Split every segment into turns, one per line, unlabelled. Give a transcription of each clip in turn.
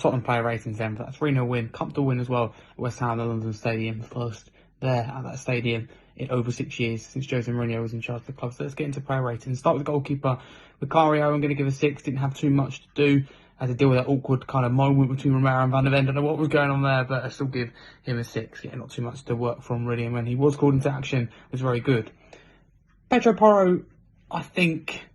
Tottenham player ratings then for that 3-0 win, comfortable win as well. West Ham at London Stadium, first there at that stadium in over 6 years since Jose Mourinho was in charge of the club. So let's get into player ratings. Start with the goalkeeper. Vicario, I'm going to give a 6. Didn't have too much to do. Had to deal with that awkward kind of moment between Romero and Van der Ven. Don't know what was going on there, but I still give him a 6. Yeah, not too much to work from really. And when he was called into action, it was very good. Pedro Porro, I think,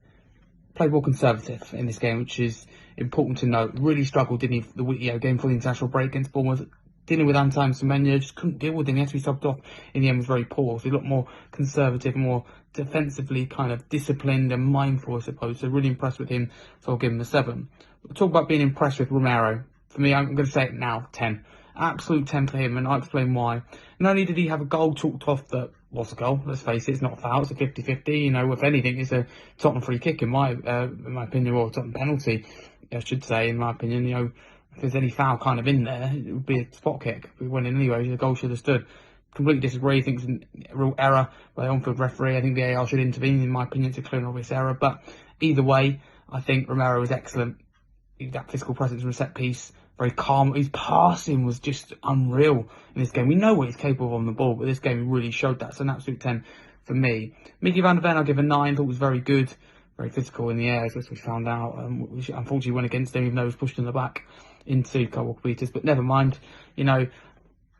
played more conservative in this game, which is important to note. Really struggled, didn't he, the game for the international break against Bournemouth. Dealing with Antoine Semenyo, just couldn't deal with him. He had to be subbed off. In the end, was very poor. So he looked more conservative, more defensively kind of disciplined and mindful, I suppose. So really impressed with him, so I'll give him a 7. We'll talk about being impressed with Romero. For me, I'm going to say it now, 10. Absolute 10 for him, and I'll explain why. Not only did he have a goal chalked off that was a goal, let's face it, it's not a foul, it's a 50-50. You know, if anything, it's a Tottenham free kick in my opinion, or a Tottenham penalty, I should say, in my opinion. You know, if there's any foul kind of in there, it would be a spot kick. If we went in anyway, the goal should have stood. Completely disagree. I think it's a real error by the on-field referee. I think the AR should intervene. In my opinion, it's a clear and obvious error. But either way, I think Romero was excellent. That physical presence from a set piece, very calm. His passing was just unreal in this game. We know what he's capable of on the ball, but this game really showed that. So an absolute 10 for me. Mickey Van der Ven, I'll give a 9. Thought it was very good. Very physical in the air, as we found out. Which unfortunately went against him, even though he was pushed in the back into Kyle Walker-Peters. But never mind. You know,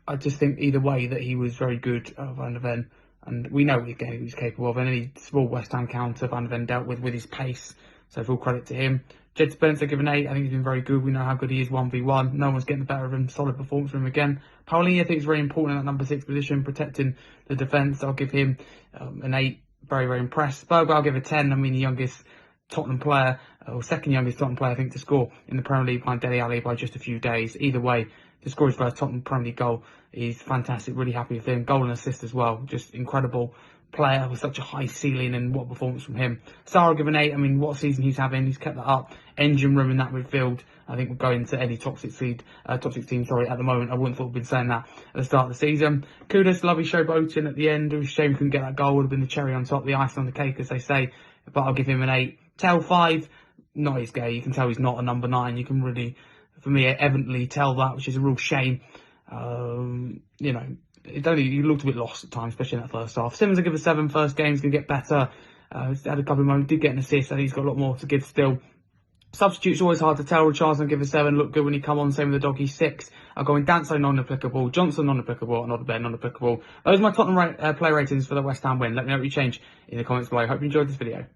I just think either way that he was very good, Van der Ven. And we know what he was capable of. And any small West Ham counter Van der Ven dealt with his pace. So full credit to him. Jed Spence, I give an 8. I think he's been very good. We know how good he is 1v1. No one's getting the better of him. Solid performance from him again. Paulinho, I think, is very important in that number 6 position, protecting the defence. I'll give him an 8. Very, very impressed. Bergwijn, I'll give a 10. I mean, the youngest Tottenham player, or second youngest Tottenham player, I think, to score in the Premier League behind Dele Alli by just a few days. Either way, to score his first Tottenham Premier League goal is fantastic. Really happy with him. Goal and assist as well. Just incredible player with such a high ceiling, and what performance from him. Sarr, I'll give an 8. I mean, what season he's having. He's kept that up. Engine room in that midfield. I think we'll go into any top 6 team, at the moment. I wouldn't have been saying that at the start of the season. Kudos, lovely showboating at the end. It was a shame we couldn't get that goal. Would have been the cherry on top, the icing on the cake, as they say. But I'll give him an 8. Tell 5, not his gay. You can tell he's not a number 9. You can really, for me, evidently tell that, which is a real shame. You know, he looked a bit lost at times, especially in that first half. Simmons, I give a 7. First game's going to get better. He's had a couple of moments, did get an assist. I think he's got a lot more to give still. Substitutes always hard to tell. Richarlison, I'll give a 7. Looked good when he come on. Same with the dog, he's 6. I'll go in Danso, non-applicable. Johnson, non-applicable. And Odegaard, non-applicable. Those are my Tottenham player ratings for the West Ham win. Let me know what you change in the comments below. Hope you enjoyed this video.